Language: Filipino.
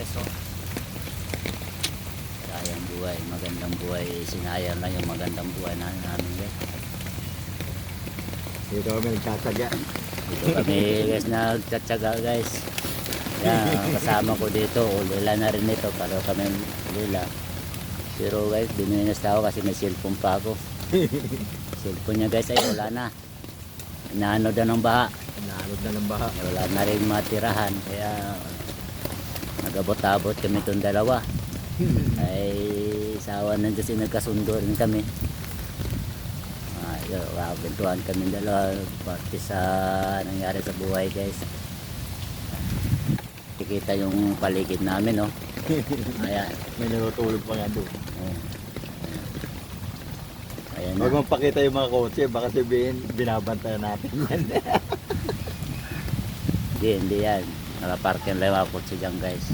guys, oh. Sayang buhay, magandang buhay. Sinayang lang yung magandang buhay namin guys. Dito kami nagtatsaga. Dito kami guys nagtsatsaga guys. Yan, kasama ko dito, ulila na rin ito, pero kami ulila. Pero guys, bininas ako kasi may cellphone pa ako. Cellphone niya guys ay wala na. Inaano na ng baha. Naanod na ng baha. Wala na rin matirahan. Kaya nagabot-abot kami itong dalawa. Ay sawa ng Diyos, nagkasundo rin kami. Bentuhan kami dalawa. Pati sa nangyari sa buhay guys. Kikita yung paligid namin, no? Ayan. May natutulog pa nga doon. Ayan na. Huwag mong pakita yung mga kotse, baka sabihin binabantayan natin yan. Hindi yan. Nakaparking lang ako sa dyan guys.